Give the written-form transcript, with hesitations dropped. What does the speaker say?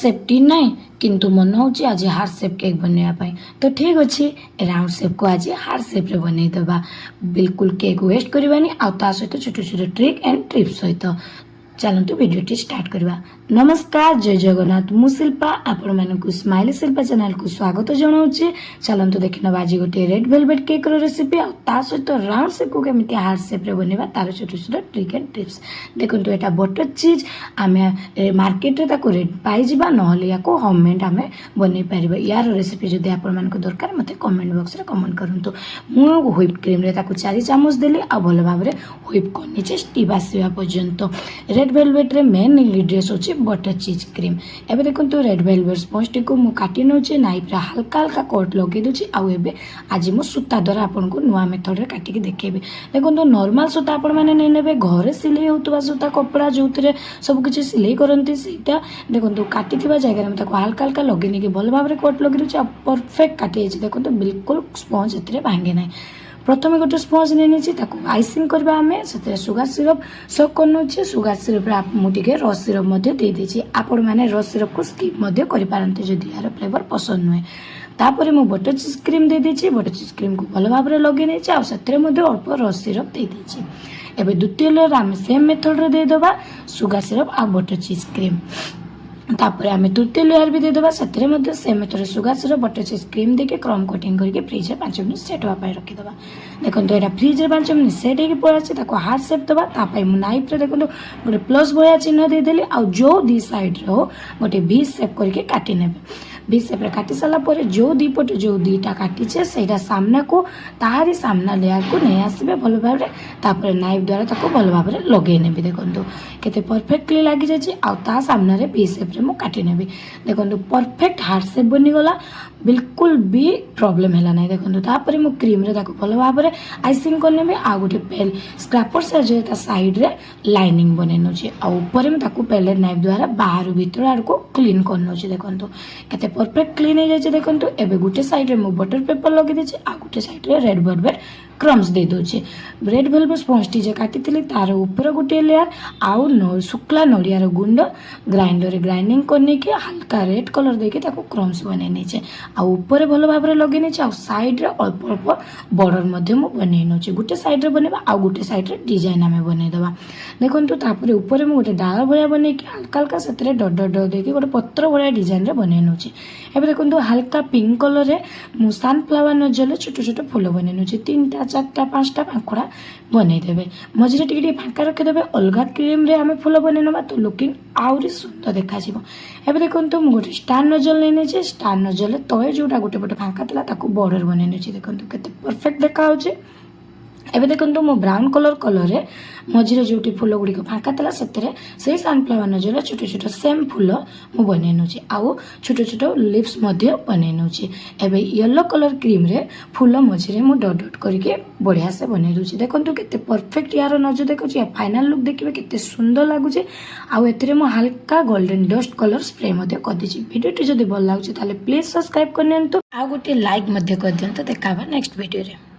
सेप T ना किंतु मन हो आज हार्ट सेप केक बनवाई तो ठीक अच्छे राउंड सेप को आज हार्ट सेप रे बनईदबा बिल्कुल केक वेस्ट करवानी आ सहित छोट छोट ट्रिक एंड ट्रिप्स सहित चलतु भिडियो स्टार्ट करवा। नमस्कार जय जगन्नाथ मु शिल्पा आपण मानक स्माइली शिल्पा चैनल को स्वागत जनाऊे। चलतु देखने आज गोटे रेड वेलवेट केक रेसिपी आ सहित राउंड शेप को केमी हार्ट शेप रे बनवा तार छोट छोट ट्रिक एंड टिप्स देखो। यहाँ बटर चीज आम मार्केट रे रेट पाई ना होममेड आम बन पार यार रेसिपी जदि आपण दरकार मत कमेंट बॉक्स रे कमेंट करूँ। मु व्हिप क्रीम रे 4 चामच देली आ भल भाव व्हिप करनी स्टीव आसवा पर्यंत। रेड वेलवेट रे मेन इंग्रेडिएंट्स होची बटर चीज क्रीम। एबे देखंतु रेड वेलवेट स्पंज टिको मु काटी नउचे नाइफ रे हल्का हल्का कट लगे दोची आ एबे आज मु सूता द्वारा आपन को नुआ मेथड रे काटी के देखेबे। देखंतु नॉर्मल सूता आपन माने नै नेबे घरे सिलाई होतबा सूता कपड़ा जोथरे सब किछ सिलाई करंती सेटा देखंतु काटिथिबा जगह रे ताको हल्का हल्का लगे नै के भल भाव रे कट लगे दोची परफेक्ट काटी छै। देखंतु बिल्कुल स्पंज एतरे भांगे नै। प्रथम गोटे स्पंज नहीं आइसिंग करवा आम से सुगर सिरप सक कर सुगर सिरप मुझे रस सिरप दे देछि। आपण मैंने रस सिरप को स्किप करपारती जदि यार फ्लेवर पसंद नुहे। तापर मु बटर चीज क्रीम दे देछि। बटर चीज क्रीम को भल भाव लगे नहीं अल्प रस सिरप दे देछि। एबे द्वितीय लेयर आम सेम मेथड रे दे दबा सुगर सिरप आ बटर चीज क्रीम। तापर आम तृतीय लेयर भी देदेबा से same method sugar syrup butter cheese cream देके क्रम कोटिंग करके फ्रिज में 5 मिनट सेट होगा रखीदबा। देखो यहाँ फ्रिज में 5 मिनट सेट होगी पड़ा हार्ट सेप दबा तापाई मु नाइफ रे देखो गोटे प्लस भया चिन्ह देदेली आ जो दी साइड रे हो गोटे वी सेप करके काटी नेबे। वी सेप रे काटी साला पर जो दी पटे जो दीटा काटीचे सेटा सामना को ताहारी सामना लेयर को नहीं आसबे भल भाव रे। तापर नाइफ द्वारा ताको भल भाव रे लगे नेबे। देखो केते परफेक्टली लागी जाछि आ ता सामना रे वी सेप रे मु काटी नेबे। देखो परफेक्ट हार्ट सेप बनी गला बिल्कुल भी प्रॉब्लम है ना। देखो तापर मु क्रीम रे ताको भल भाव रे आइसिंग कर नेबे आ गोटे पेल स्क्रैपर से जे ता साइड रे लाइनिंग बने नोचे आ ऊपर में ताको पेलेट नाइफ द्वारा बाहर भीतर आड़ को क्लीन कर नोचे। देखो केते परफेक्ट क्लीन हो जाए। देखो एबे गोटे साइड रे मु बटर पेपर लगे देछि आ गोटे साइड रे रेड वेलवेट क्रम्स दे दोचे। रेड वेलवेट स्पंज टी जे काटी थिले तार ऊपर गोटे लेयर आउ शुक्ला नड़ियार गुंड ग्राइंडर ग्राइंडिंग करने के हल्का रेड कलर देके ताको क्रम्स बने नेचे आ ऊपर भल भाव रे लगे नेचे आ साइड रे अल्प अल्प बॉर्डर मध्ये मु बने नोचे। गोटे साइड रे बनेबा आ गोटे साइड रे डिजाइन आमे बने दबा। देखंतु तापर ऊपर मु गोटे डाला भया बने के हल्का हल्का सेतरे डट डट डट देके गोटे पत्र भया डिजाइन रे बने नोचे। एबे देखंतु हल्का पिंक कलर रे मु सनफ्लावर नजल छोट छोट फूल बने नोचे 3टा 4टा 5टा पाखुड़ा बने देबे। मझिरे टिके फांका रखे देबे अलगा क्रीम रे आमे फूल बने नबा तो लुकिंग आउरी सुंदर देखा जिवो। एबे देखंतु मु गोटे स्टार नजल लेने छे स्टार नजल तळे जोटा गोटे पटे फांका तला ताको बॉर्डर बने नेछि। देखंतु केते परफेक्ट देखा होचे। एबे देखंतु मो ब्राउन कलर रे मझिरे जोटी फूल गुडी को फांका तला सेतरे से सनफ्लावर नजर छोट छोट सेम फूल मु बने नोची आउ छोट छोट लिप्स मध्ये बने नोची। एबे येलो कलर क्रीम रे फूल मझिरे मु डट डट करके बढ़िया से बने दोची। देखंतु केते परफेक्ट यार नजर देखुची या फाइनल लुक देखिबे केते सुंदर लागुचे। आउ एतरे मु हल्का गोल्डन डस्ट कलर स्प्रे मध्ये कर दिची। वीडियो टी जदी भल लागुची ताले प्लीज सब्सक्राइब करनियंतु आ गोटे लाइक मध्ये कर दियंतु। देखाबा नेक्स्ट वीडियो रे।